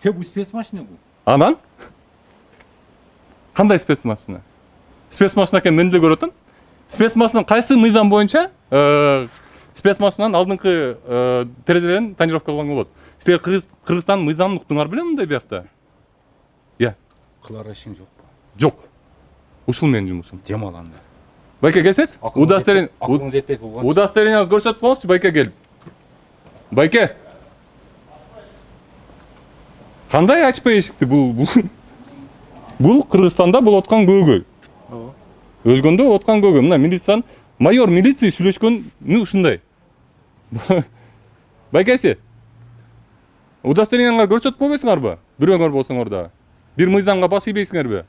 Бул спецмашина бул. Анан? Кандай спецмашина? Спецмашина экен мен деле көрүп атам. Спецмашина кайсы мыйзам боюнча спецмашинанын алдыңкы терезелерин тонировка кылган болот. Силер Кыргызстандын мыйзамын уктуңар белем мындай биякта? Иә. Кылар ишиң жокпу? Жок. Ушул менин жумушум. Демал анда. Байке келсеңиз, Акылың жетпей болгон. удостоверениеңизди көрсөтүп коңузчу, байке келип. Байке. Кандай ачпай эшикти бул Кыргызстанда болуп аткан көйгөй. Ооба. Өзгөндө болуп аткан көйгөй. Мына милициянын майор милиция сүйлөшкөнү ушундай. Байкеси. Удостоверениеңерди көрсөтүп койбойсуңарбы? Бирөөңөр болсоңор да. Бир мыйзамга баш ийбейсиңерби?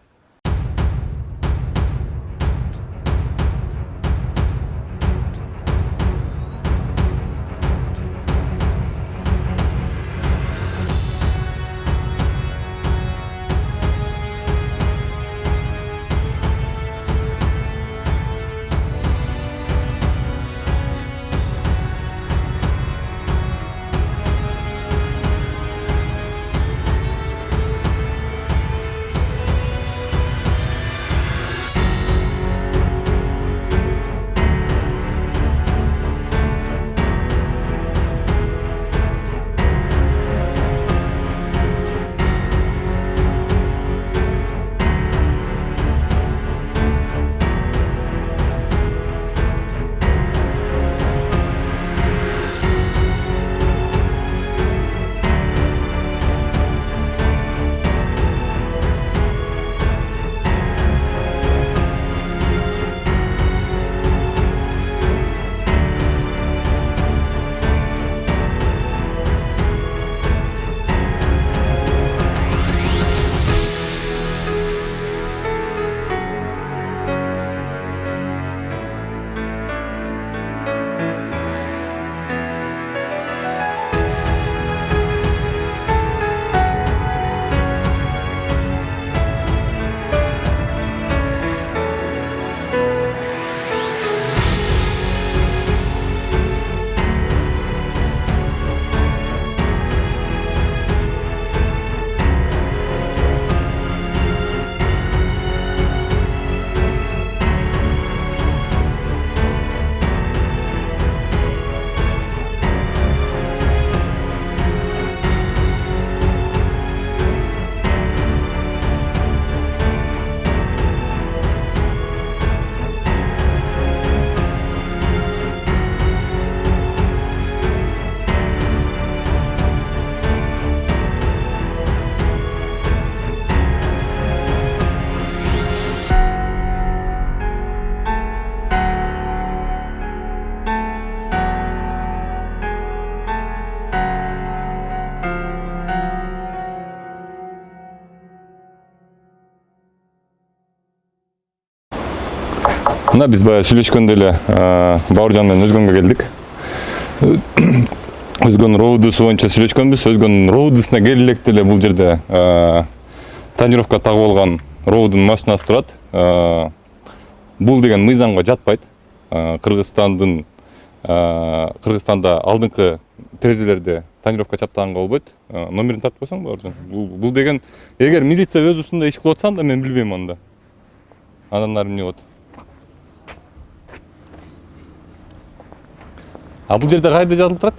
Мына биз баягы сүйлөшкөндө эле Бауыржан менен Өзгөнгө келдик. Өзгөнүн роудусу боюнча сүйлөшкөнбүз. Өзгөнүн роудусуна келе электе эле бул жерде тонировка тагып алган роудун машинасы турат. Бул деген мыйзамга жатпайт. Кыргызстанда алдыңкы терезелерде тонировка чаптаганга болбойт. Номерин тартып койсоң Бауыржан. Бул деген эгер милиция өз ушундай иш кылып атса анда мен билбейм анда. Адамдар эмне болот? А бул жерде кайда жазылып турат?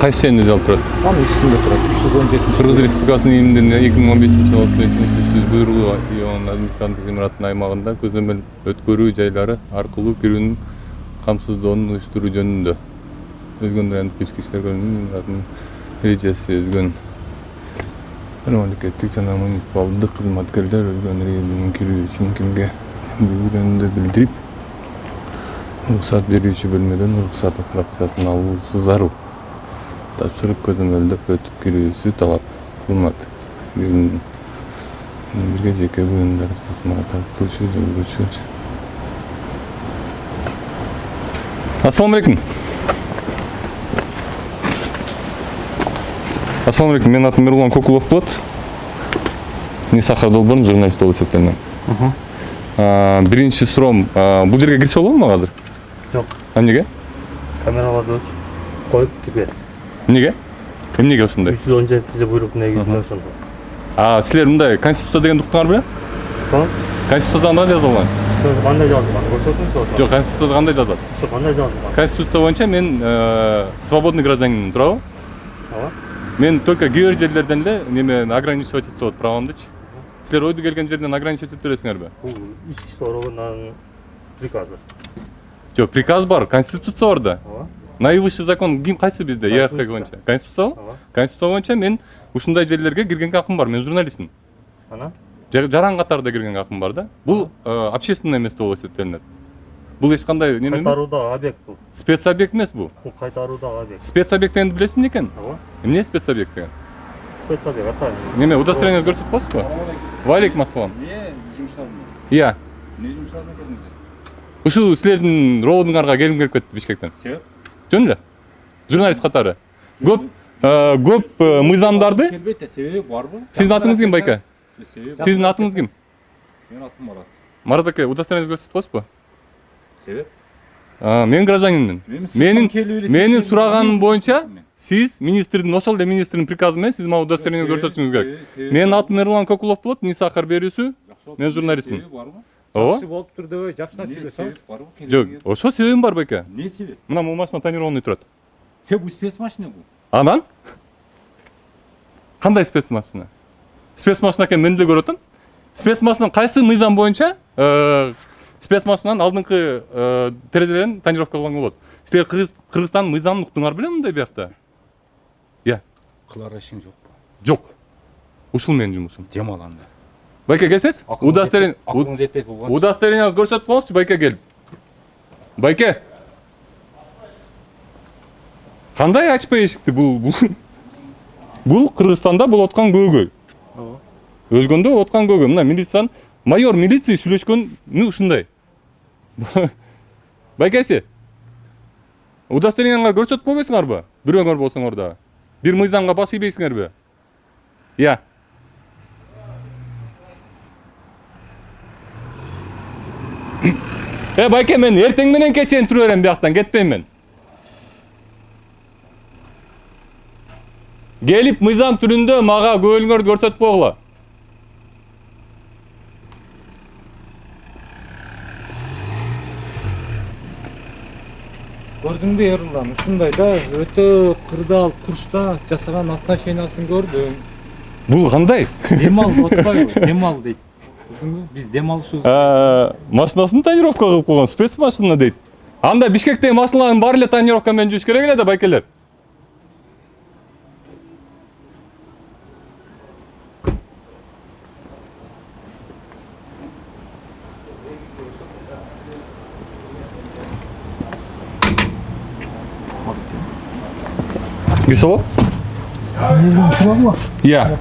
Кайсы жеринде жазылып турат? Анын үстүндө турат. 317. Кыргыз Республикасынын ийимдин 2015-жылы буйругу ИОН административдик имараттын аймагында көзөмөл өткөрүү жайлары аркылуу кирүүнүн камсыздоону уюштуруу жөнүндө. Өзгөн райондук ички иштер бөлүмүнүн эрежеси өзгөн мамлекеттик жана муниципалдык кызматкерлер өзгөн райондун кирүү үчүн кимге бүгүнүндө билдирип, уруксат берүүчү бөлмөдөн уруксат акчасын алуусу зарыл. Тапшырык көзөмөлдөп өтүп кирүүсү талап кылынат. Бирге жеке буюмдар жүргүзүүчү. Ассаламу алейкум. Ассаламу алейкум. Менин атым Мирлан Кокулов болот. Нисахар Долборун журналист болуп эсептелем. Биринчи суроом, бул жерге кирсе болобу ма азыр? Жок, Эмнеге? камераларды өч коюп кирбес. Эмнеге? Эмнеге ушундай? 317 буйрук негизинде ошондо. Силер мындай конституция дегенди уктуңар беле? Тоз, Конституцияда кандай жазылган? ошо кандай жазылган? Көрсөтүңүз ошо. Жок, конституцияда кандай жазат? Ошо кандай жазылган? Конституция боюнча мен свободный гражданин, туурабы? Ооба. Мен только кээ бир жерлерден эле неме ограничивать этсе болот правомдучу. Силер ойду келген жерден ограничивать этип бересиңерби? Бул ички органдын приказы. Жок, приказ бар, конституция бар да. Ооба. Наивысший закон ким кайсы бизде? ЕРК боюнча. Конституция? Ооба. Конституция боюнча мен ушундай жерлерге киргенге акым бар. Мен журналистмин. Анан Жаран катарда киргенге акым бар да. Бул общественное место болуп эсептелинет. Бул эч кандай неме эмес. кайтаруудагы объект бул. Спецобъект эмес бул. Бул кайтаруудагы объект. Спецобъект дегенди билесизби экен? Ооба. Эмне спецобъект деген? Спецобъект атайын. Неме удостоверениеңизди көрсөтпөсүзбү? Валейкум ассалам. Не жұмыстарына? Иә. Не жұмыстарына келдіңіздер? Ушул силердин роводуңарга келгим келип кетти Бишкектен. Себеп? Жөн эле. Журналист катары. Көп мыйзамдарды. Келбейт, себеби барбы? Сиздин атыңыз ким, байке? Себеп? Сиздин атыңыз ким? Менин атым Марат. Марат байке, удостоверениеңизди көрсөтпөсүзбү? Себеп? Мен гражданинмин. Менин сураганым боюнча сиз министрдин, ошол эле министрдин приказы менен сиз мага удостоверениеңизди көрсөтүшүңүз керек. Менин атым Эрлан Кокулов болот, Ниса берүүсү. Мен журналистмин. Себеби барбы? Ооба. болуптур дебей, жакшылап Не сүйлөсөңүз. себеп барбы? Жок, ошо себебим бар байке. Не себеп? Мына бул машина тонированный турат. Бул спецмашина бул. Анан? Кандай спецмашина? Спецмашина экен мен деле көрүп атам. Спецмашинанын кайсы мыйзам боюнча спецмашинанын алдыңкы терезелерин тонировка кылган болот. Силер Кыргызстандын мыйзамын уктуңар беле мындай биякта? Иә. Кылар ишиң жокпу? Жок. Ушул менин жумушум. Демал анда. Байке келсеңиз, Акылың жетпей болгон. удостоверениеңизди көрсөтүп коңузчу, байке келип. Байке. Кандай ачпай эшикти бул Кыргызстанда болуп аткан көйгөй. Ооба. Өзгөндө болуп аткан көйгөй. Мына милициянын майор милиция сүйлөшкөнү ушундай. Байкеси. Удостоверениеңерди көрсөтүп койбойсуңарбы? Бирөөңөр болсоңор да. Бир мыйзамга баш ийбейсиңерби? Иә. Байке, мен эртең менен кечен тура берем бияктан, кетпейм мен. Келип мыйзам түрүндө мага көйгөйлөрдү көрсөтүп койгула. Көрдүңбү Эрлан, ушундай да өтө кырдаал курчта жасаган отношениясын көрдүм. Бул кандай? Демал отпайбы? Демал дейт. Көрдүңбү? Биз дем алышыбыз. Машинасын тонировка кылып койгон спецмашина дейт. Анда Бишкектеги машиналардын баары эле тонировка менен жүрүш керек эле да, байкелер. Кирсе болобу? Иә.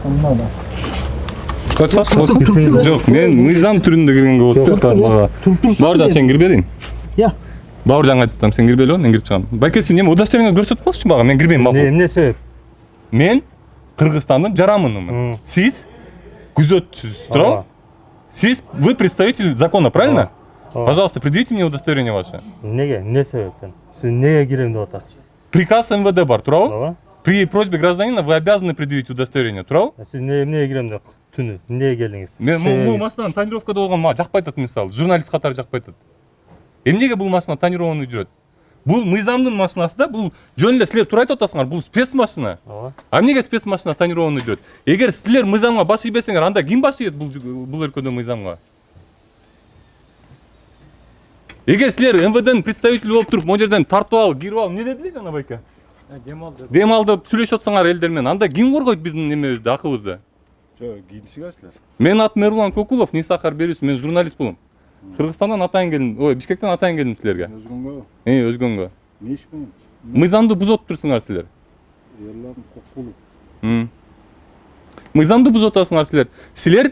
Качсас? Жок, мен мыйзам түрүндө киргенге болот да, мага. Бауыржан, сен кирбедиң? Иә. Бауыржанга айтып атам, сен кирбели, мен кирип чыгам. Байке, сен неме удостоверениеңди көрсөтүп коңузчу мага, мен кирбейм макул. Эмне себеп? Мен Кыргызстандын жаранмынмын. Сиз күзөтчүсүз, туурабы? Сиз вы представитель закона, правильно? Пожалуйста, предъявите мне удостоверение ваше. Эмнеге? Эмне себептен? Сиз эмнеге кирем деп атасыз? Приказ МВД бар, туурабы? Ооба. При просьбе гражданина вы обязаны предъявить удостоверение, туурабы? Сиз эмнеге кирем деп түнү? Эмнеге келдиңиз? Мен бул машинанын тонировкада болгон мага жакпай атат, мисалы, журналист катары жакпай атат. Эмнеге бул машина тонированный жүрөт? Бул мыйзамдын машинасы да, бул жөн эле силер туура айтып атасыңар, бул спецмашина. Ооба. А эмнеге спецмашина тонированный жүрөт? Эгер силер мыйзамга баш ийбесеңер, анда ким баш ийет бул өлкөдө мыйзамга? Эгер силер МВДнын представители болуп туруп, могу жерден тартып ал, кирип ал, эмне дедилер жана байке? Демал деп. Дем ал деп сүйлөшүп атсаңар элдер менен, анда ким коргойт биздин немебизди, акыбызды? Жок, кийимсиңерсиңер. Менин атым Эрлан Кокулов, Ниса берүүсү, мен журналист болом. Кыргызстандан атайын келдим, Бишкектен атайын келдим силерге. Өзгөнгө. Өзгөнгө. Не иш менен? Мыйзамды бузуп турсуңар силер. Эрлан Кокулов. Мыйзамды бузуп атасыңар силер. Силер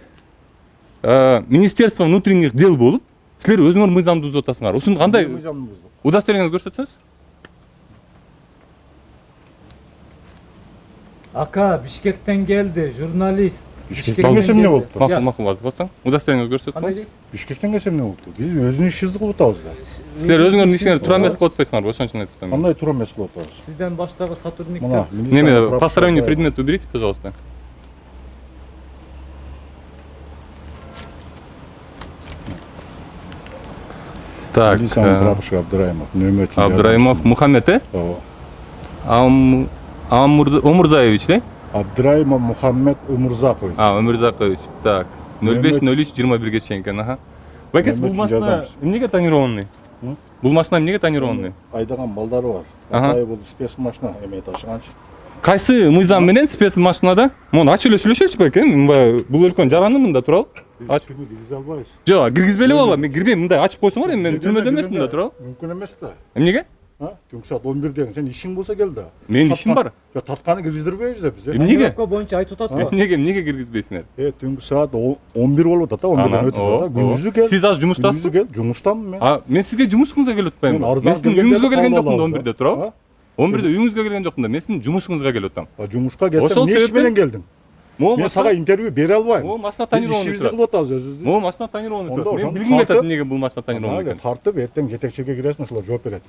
Министерство внутренних дел болуп, силер өзүңөр мыйзамды бузуп атасыңар. Ушун кандай Мыйзамды буздук. удостоверениеңизди көрсөтсөңүз? Ака Бишкектен келди, журналист. Бишкектен келсе эмне болуптур? Макул азыр атсаң. Удостоверениеңизди көрсөтүп Кандай коюңуз. дейсиз? Бишкектен келсе эмне болуптур? Биз өзүнүн ишибизди кылып атабыз да. Силер өзүңөрдүн ишиңерди туура эмес кылып атпайсыңарбы? Ошон үчүн айтып атам. Кандай туура эмес кылып атабыз? Сизден баштагы сотрудниктер Мына Неме, посторонний предмет уберите, пожалуйста. Так, Милициянын прапорщиги Абдыраимов, нөмөтчү. Абдыраимов Мухаммед, Омурзаевич, да? Абдыраимов Мухаммед Умурзакович. Өмүрзакович, так. 05-03-21 чейин экен, аха. Байкес, бул машина эмнеге тонированный? Бул машина эмнеге тонированный? Айдаган балдары бар. Ага. Атай бул спецмашина эме ташыганчы. Кайсы мыйзам менен спецмашинада? Муну ачып эле сүйлөшөлүчү байке, бул өлкөнүн жараны мында турабы? Киргиз киргизе албайбыз. Жок, киргизбей эле болот. Мен кирбейм, мындай ачып койсоңор, эми мен түрмөдө эмесмин да, турабы? Мүмкүн эмес да. Эмнеге? Түнкү саат 11 сен ишиң болсо кел да. Менин ишим бар. Жок, тартканы киргиздирбейбиз да биз. Эмнеге? боюнча айтып атат го. Эмнеге киргизбейсиңер? Түнкү саат 11 болуп атат да, 11ден өтүп атат да. Күндүзү кел. Сиз азыр жумуштасызбы? Күндүзү кел, жумуштамын мен. Мен сизге жумушуңузга келип атпаймынбы? Мен арзан Мен сиздин келгенде үйүңүзгө келген кабыл жокмун да алабыз 11-де, турабы? 11-де үйүңүзгө келген жокмун да, мен сиздин жумушуңузга келип атам. Жумушка келсем, Ошол эмне иш себептен- менен келдиң? Мен сага интервью бере албайм. Могу машина Биз тонированный ишибизди кылып атабыз өзүбүз. Могу машина тонированный Онда турат. Мен ошону билгим келет тартып- эмнеге бул машина тонированный экенин. Тартып эртең жетекчиге киресиң, ошолор жооп берет.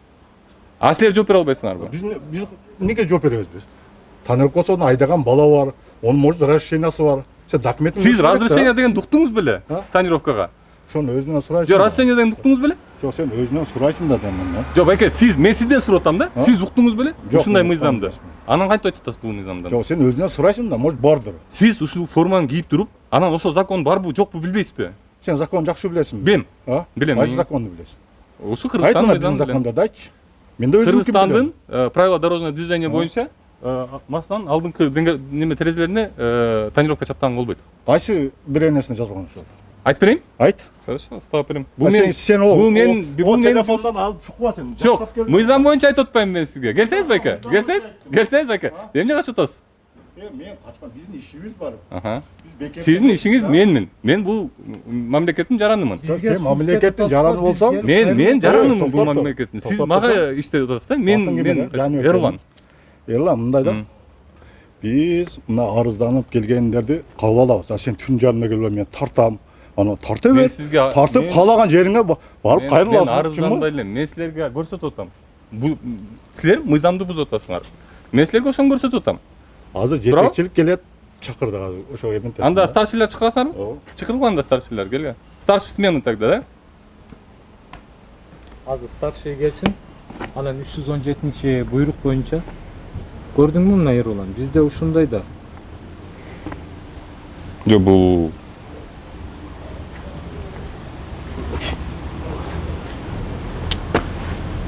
А силер жооп бере албайсыңарбы? Биз эмнеге жооп беребиз биз? Танырып койсо анын айдаган бала бар, онун может разрешениясы бар. Сен документин Сиз разрешение дегенди уктуңуз беле? А? Тонировкага. ошону өзүнөн сурайсың. Жок, разрешение дегенди уктуңуз беле? Жок, сен өзүнөн сурайсың да мен. Жок, байке, мен сизден сурап атам да. Сиз уктуңуз беле? Жок, Ушундай мен мыйзамды. уккан Анан кантип айтып атасыз бул мыйзамды? Жок, сен өзүнөн сурайсың да, может бардыр. Сиз ушул форманы кийип туруп, анан ошол закон барбы, жокпу билбейсизби? Сен закон жакшы билесиңби? Билем. А? Билем. Кайсы законду билесиң? Ушу Айт Кыргызстандын мына мыйзамын биздин билем. законду айтчы. Мен да өзүм Кыргызстандын правила дорожного движения боюнча машинанын алдыңкы неме терезелерине тонировка чаптаган болбойт. Кайсы бир нерсени жазылган ошол? Айтып берейин? Айт. Хорошо, стап берем. Сен ол. бул мен телефондон алып чыкпа сен. жок, мыйзам боюнча айтып атпаймын мен сизге. Келсеңиз байке, келсеңиз байке. Эмне качып атасыз? Мен качкан, биздин ишибиз бар. Аха. Биз бекер. Сиздин ишиңиз менмин. Мен бул мамлекеттин жаранымын. Сен мамлекеттин жараны болсоң, Мен жаранымын бул токтоп, мамлекеттин. Сиз токтоп мага иштеп атасыз да. Мен Эрлан. Эрлан мындай да. Биз мына арызданып келгендерди кабыл алабыз. А сен түн жарымда келип мен тартам. Аны тарта бер. Тартып каалаган жериңе барып кайрыласың. Мен арызданбай элем. Мен силерге көрсөтүп атам. Бул силер мыйзамды бузуп атасыңар. Мен силерге ошону көрсөтүп атам. Азыр жетекчилик келет, чакырды азыр ошого келген. Анда старшийлер чакырасыңарбы? Ооба. Чакыргыла анда старшийлер, келге. Старший смена тогда, да? Азыр старший келсин. Анан 317 буйрук боюнча. Көрдүңбү мына Эрлан? Бизде ушундай да. Жок, бул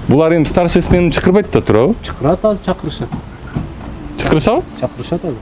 булар эми старший сменаны чакырбайт да, туурабы? Чакырат азыр чакырышат. Чакырышабы? Чакырышат азыр.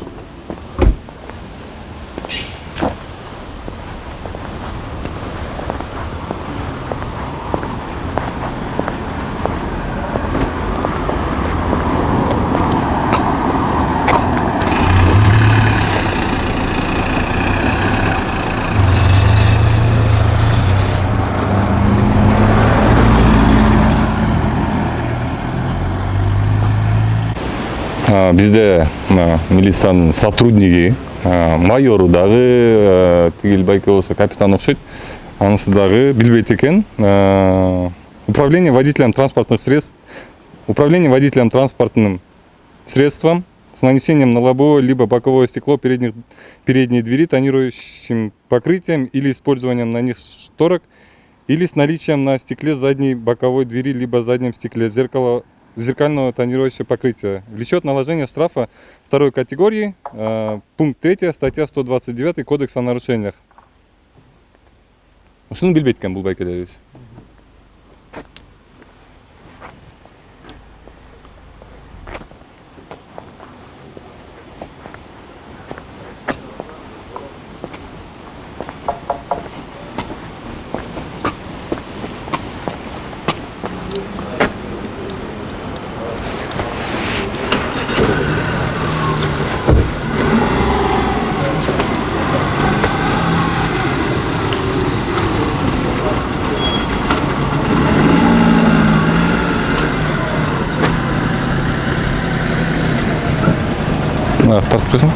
Бизде милициянын сотрудниги, майору дагы тигил байке болсо капитан окшойт. Анысы дагы билбейт экен. Управление водителем транспортных средств, управление водителем транспортным средством с нанесением на лобовое либо боковое стекло передней двери тонирующим покрытием или использованием на них шторок, или с наличием на стекле задней боковой двери либо заднем стекле зеркального тонирующего покрытия. Влечет наложение штрафа второй категории, пункт 3, статья 129 Кодекса о нарушениях. Ушуну билбейт экен бул байкелер. Тартып койсоң.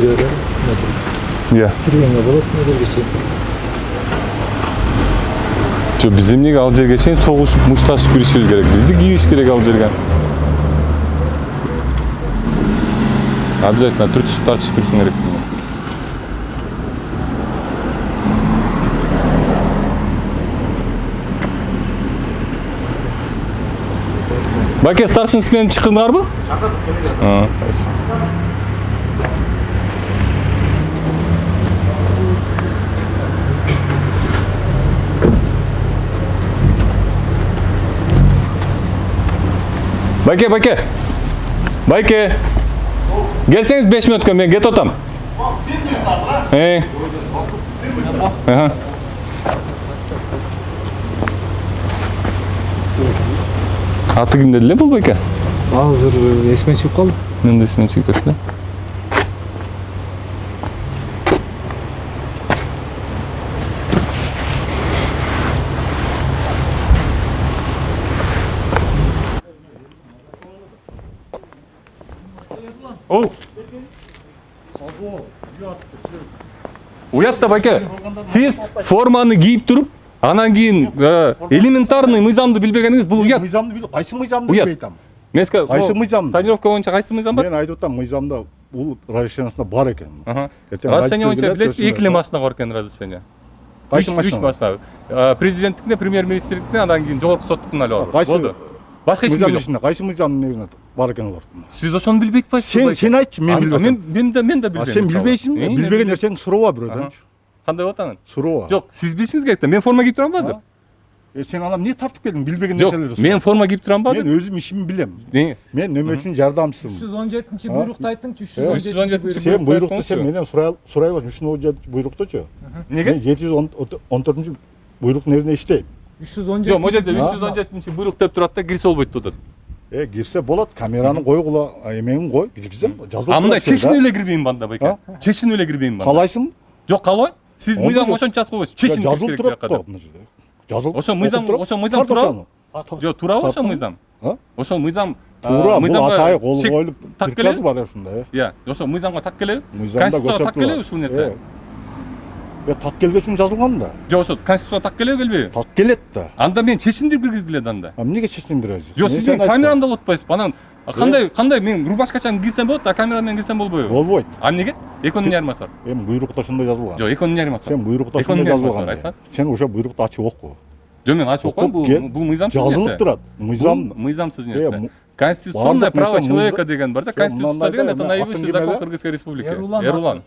берем. Mesela Иә. киргенге болот, мезелге чейин. Жо биз эмнеге ал жерге чейин согушуп, мушташып киришибиз керек. Бизди кийиш керек ал жерге. Обязательно түртүшүп тартышып киришиң керек. Байке, старшын сменен чыккандарбы? Чакырдык. Байке. Gelseniz 5 minutga men get otam. Aha. Аты ким дедилер бул байке? Азыр эсимен чыгып калды. Мен де эсимен чыгып кетти. Оу. Уят да байке. Сиз форманы кийип туруп, анан кийин элементарный мыйзамды билбегениңиз бул уят. Мыйзамды бил, кайсы мыйзамды Уят. билбей атам. Меске Кайсы мыйзамды? Тонировка боюнча кайсы мыйзам бар? Мен айтып атам, мыйзамда бул разрешениесинде бар экен. Разрешение боюнча билесизби, 2 машина бар экен разрешение. Кайсы 3 машина? машина. Президенттикине, премьер-министрликтине, андан кийин жогорку соттукун али бар. Болду. Башка эч ким Мыйзам жок. ичинде кайсы мыйзамдын негизинде бар экен алар? Сиз ошону билбей атпайсызбы? Сен айтчы, мен билбейм. Мен да билбейм. Сен билбейсиңби? Билбеген нерсеңди сурооба бирөөдөн. Кандай болот анан? Сурооба. Жок, сиз билишиңиз керек да. Мен форма кийип турамбы азыр? Сен анан эмне тартып келдиң? Билбеген Жок, нерселерди. мен форма кийип турамбы Мен азыр? өзүм ишимди билем. Мен Нөмөчүнүн жардамчысымын. 317 буйрукты айттыңчы, 317 317 Сен буйрукту сен менен сурай баш. 317 буйруктучу. Неге? Мен 714 буйруктун негизинде иштейм. 317. Жок, могу жерде 317 буйрук деп турат да, кирсе болбойт деп атат. Кирсе болот, камераны койгула, эмеңин кой, киргизем, жазылып. А мындай чечинип эле кирбейм банда байке. Чечинип эле кирбейм банда. Калайсың? Жок, калбайм. Сиз мыйзам ошончо жазып койбойсуз. Чечинип кириш жазылып керек турат бияка. да. Жазылып. Ошо мыйзам турабы? Жок, турабы ошо мыйзам? Ошол мыйзам Туура, бул атайы кол чек коюлуп так приказ келеби? бар ушундай. Иә, ошо мыйзамга так келеби? Мыйзамда Конституцияга так келеби ушул нерсе? Так келген үчүн жазылган да. Жок, ошо конституцияга так келеби келбеби? Так келет да. Анда мен чечиндирип киргизгиле анда. Эмнеге чечиндиресиз? Жок, сиз менин камерамды алып атпайсызбы? Анан кандай мен рубашкачан кирсем болот, а камера менен кирсем болбойбу? Болбойт. А эмнеге? Экөөнүн жарымасы бар. Эми буйрукта ошондой жазылган. Жок, экөөнүн жарымасы. Сен буйрукта ошондой жазылган. Сен ошо буйрукту ачып оку. Жок, мен ачып окуйм, бул мыйзамсыз нерсе. Жазылып турат. Мыйзам мыйзамсыз нерсе. Конституционное право человека деген бар да. Конституция деген это наивысший закон Кыргызской республики. Эрулан.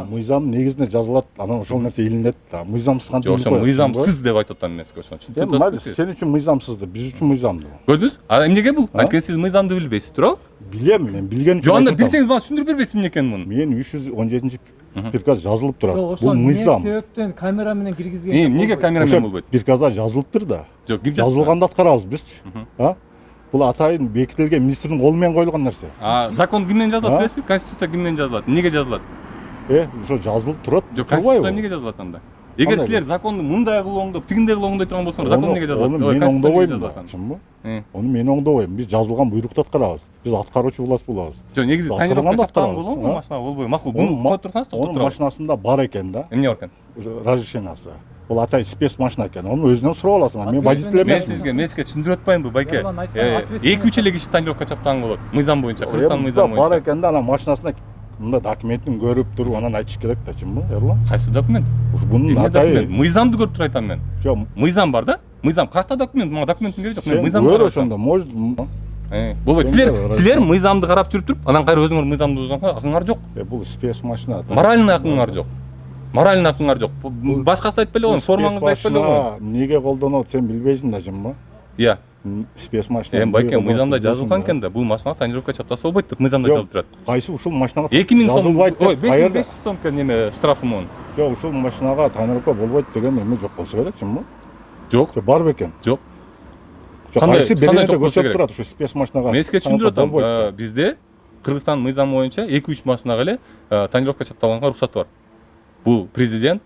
Мыйзам негизинде жазылат, анан ошол нерсе илинет да. Мыйзамсыз кантип? Жок, ошо мыйзамсыз деп айтып атам мен сизге ошону. Сен үчүн мыйзамсыздыр, биз үчүн мыйзамдуу. Көрдүңүз? А эмнеге бул? Анткени сиз мыйзамды билбейсиз, туурабы? Билем, мен билген үчүн. Жок, анда билсеңиз мага түшүндүрүп бербейсизби эмне экенин муну? Мен 317 жазылып турат. Бул мыйзам. Себептен камера менен киргизген. Эмнеге камера менен болбойт? Приказда жазылыптыр да. Жок, ким жазылганды аткарабыз бизчи. Бул атайын бекитилген министрдин колу менен коюлган нерсе. Закон ким менен жазылат билесизби? Конституция ким менен жазылат? Эмнеге жазылат? Ошо жазылып турат. Жок, конституция эмнеге жазылат анда? Эгер силер законду мындай кылып тигиндей кылып оңдой турган болсоңор, закон эмнеге жазылат? Ону мен оңдобойм да, чынбы? Ону мен оңдобойм. Биз жазылган буйрукту аткарабыз. Биз аткаруучу власть болобуз. Жок, негизи тонировка чапкан болобу, машина болбойбу? Макул, буну коюп турсаңыз токтоп Онун машинасында бар экен да. Эмне бар экен? Разрешениясы. Бул атай спец машина экен. Ону өзүнөн сурап аласың. Мен водитель эмесмин. Мен сизге түшүндүрүп атпаймынбы, байке? 2-3 эле киши тонировка чапкан болот. Мыйзам боюнча, Кыргызстан мыйзамы боюнча. Бар экен да, анан машинасында мында документин көрүп туруп анан айтыш керек да, чынбы? Эрлан? Кайсы документ? Бунун атай мыйзамды көрүп туруп айтам мен. Жок, Мыйзам бар да? Мыйзам кайда документ? Мага документтин кереги жок. Мен сен мыйзамды көр карап ошондо, может болбойт. Силер мыйзамды карап жүрүп туруп, анан кайра өзүңөр мыйзамды бузганга акыңар жок. бул спец машина. Моральный акыңар жок. Моральный акыңар жок. Башкасы айтпай эле койгон, формаңызды айтпай эле койгон. Эмнеге колдонот, сен билбейсиң да, жынбы? Иә. Спец машина. Байке, мыйзамда жазылган экен да, бул машинага тонировка чаптаса болбойт деп мыйзамда жазылып турат. Кайсы ушул машинага 2000 сом, жазылбайт ой, деп 5500 сом экен неме штрафы мунун. Жок, ушул машинага тонировка болбойт деген эме жок болсо керек, чынбы? Жок. Бар бекен? Жок. Кайсы кандай беренеде көрсөтүп турат ушу спец машинага? Мен сизге түшүндүрүп атам. Бизде Кыргызстан мыйзамы боюнча 2-3 машинага эле тонировка чаптаганга уруксат бар. Бул президент,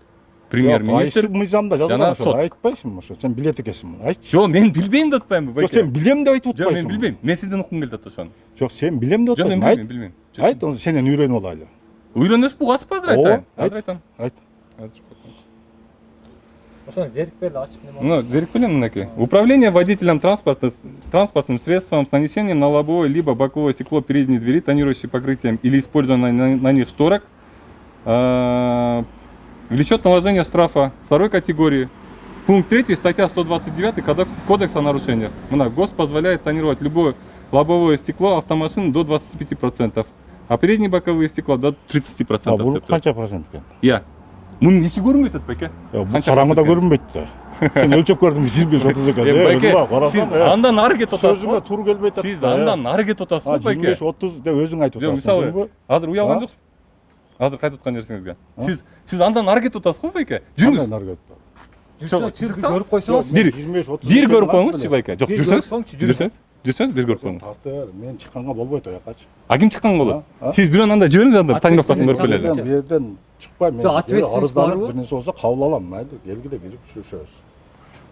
премьер-министр. Кайсы мыйзамда жазылган ошо? Айтпайсыңбы ошо? Сен билет экенсиң. Айтчы. Жок, мен билбейм деп атпаймынбы, байке. Жок, сен билем деп айтып атпайсың. Жок, мен атпайсың. билбейм. Мен сизден уккум келди ошону. Жок, сен билем деп Жок, атпайсың. мен билбейм. Айт, сенен үйрөнүп алайлы. Үйрөнөсүз бу касып азыр Ооба, айтайын. айт. Азыр айтам. Айт. Ошону зерикпели ачып неме. Ну, зерикпелем мынакей. Управление водителем транспортным средством с нанесением на лобовое либо боковое стекло передней двери, тонирующей покрытием или использование на них шторок, влечет наложение штрафа второй категории. Пункт 3, статья 129 Кодекса о нарушениях. ГОСТ позволяет тонировать любое лобовое стекло автомашин до 25%, а передние боковые стекла до 30%. Бул канча процент экен? Я. Мунун иши көрүнбөйт байке. Бул караңгыда көрүнбөйт да. Сен өлчөп көрдүң 25-30 экен. Байке, сиз андан ары кетип атасыз. Сөзүңө туура келбей атат. Сиз андан ары кетип атасыз го байке. 25-30 деп өзүң айтып Жок, атасың. мисалы, азыр уялган жоксуз. Азыр кайтып аткан жериңизге. Сиз андан ары кетип атасыз го байке. Жүрүңүз. Жүрсөң, көрүп койсоңуз. Бир көрүп коюңузчу байке. Жок, жүрсөңүз. Бир көрүп коюңуз. Мен чыкканга болбойт аякачы. А ким чыккан болот? Сиз бирөө анда жибериңиз анда таңдапкасын көрүп келели. Бу жерден чыкпай мен. Жок, ответственность барбы? Бир нерсе болсо кабыл алам, майли. Элгиде кирип сүрөшөбүз.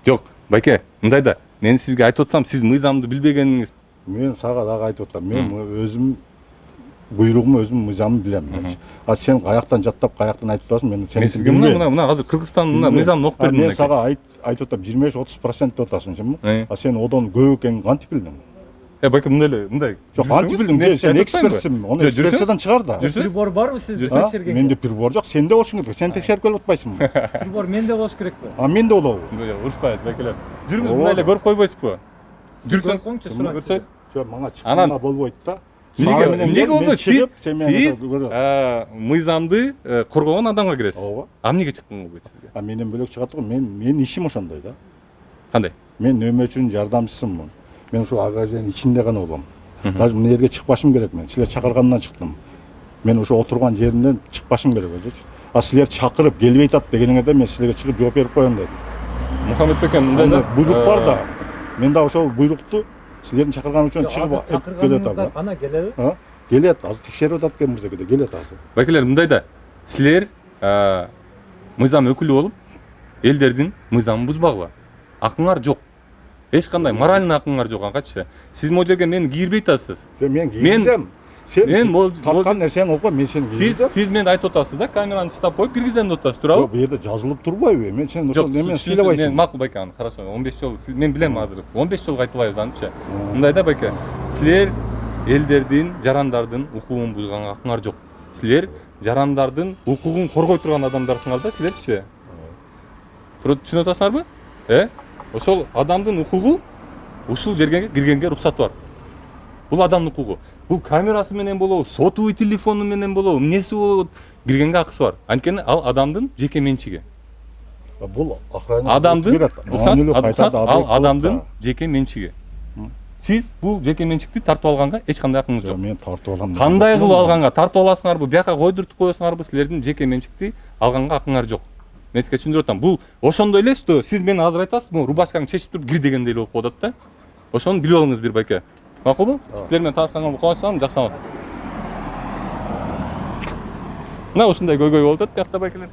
Жок, байке, мындайда мен сизге айтып атсам, сиз мыйзамды билбегениңиз. Мен сага дагы айтып атам. Мен өзүм буйругуму өзүм мыйзамды билем. А сен каяктан жаттап, каяктан айтып атасың, мен Мен сизге мына азыр Кыргызстандын мыйзамын окуп бердим. Мен сага айтып атам 25-30% деп атасың, а сен одан көп экенин кантип билдиң? Байке, мындай. Жок, кантип билдиң? Сен экспертсиң. Ону экспертиядан чыгар да. Прибор барбы сизде текшерген? Менде прибор жок, сенде болушуң керек. Сен текшерип келип атпайсыңбы? Прибор менде болуш керекпи? А менде болобу? Урушпайбыз байкелер. Жүрүңүз мындай эле көрүп койбойсузбу? Жүрсөң коңчу сурайсыз. Жок, мага чыкканга болбойт да. Эмнеге болбойт? Сиз мыйзамды коргогон адамга киресиз. Ооба. А эмнеге чыкканга болбойт сизге? А менен бөлөк чыгат го. Мен ишим ошондой да. Кандай? Мен нөөмөчүнүн жардамчысымын. Мен ушу агаженин ичинде гана болом. Даже мына жерге чыкпашым керек мен. Силер чакыргандан чыктым. Мен ушу отурган жеримден чыкпашым керек өзүчү. А силер чакырып келбей атат дегениңерде мен силерге чыгып жооп берип коем дедим. Мухаммед бекен мындай да. Буйрук бар да. Мен да ошол буйрукту силердин чакырган үчүн чыгып келет атам. Ана келеби? Келет, азыр текшерип атат экен мырзекеде, келет азыр. Байкелер мындай да. Силер мыйзам өкүлү болуп, элдердин мыйзамын бузбагыла. Акыңар жок. Эч кандай моральный акыңар жок анкачы. Сиз могу жерге мени кийирбей атасыз. Мен кийгизем. Сен тарткан нерсени окуп, мен сени кийгизем. Сиз мени айтып атасыз да, камераны чыштап коюп киргизем деп атасыз, туурабы? Жок, бу жерде жазылып турбайбы? Мен сен ошол немени сыйлабайсың. Мен макул байке, аны хорошо, 15 жол. Мен билем азыр. 15 жол айтылайбыз анычы. Мындай да байке. Силер элдердин, жарандардын укугун бузганга акыңар жок. Силер жарандардын укугун коргой турган адамдарсыңар да, силерчи. Түшүнүп атасыңарбы? Ошол адамдын укугу ушул жерге киргенге уруксаты бар. Бул адамдын укугу. Бул камерасы менен болобу, сотовый телефону менен болобу, эмнеси болобу, киргенге акысы бар. Анткени ал адамдын жеке менчиги. Бул охрана адамдын ал адамдын жеке менчиги. Сиз бул жеке менчикти тартып алганга эч кандай акыңыз жок. Мен тартып алам. Кандай кылып алганга тартып аласыңарбы, бияка койдуртуп коесуңарбы, силердин жеке менчикти алганга акыңар жок. Мен сизге түшүндүрүп атам. Бул ошондой эле, что сиз мени азыр айтасыз, бул рубашкаңды чечип туруп кир дегендей болуп калат да. Ошону билип алыңыз бир байке. Макулбу? Силер менен таанышканга кубанычтамын, жакшы аман. Мына ушундай көйгөй болуп атат биякта байкелер.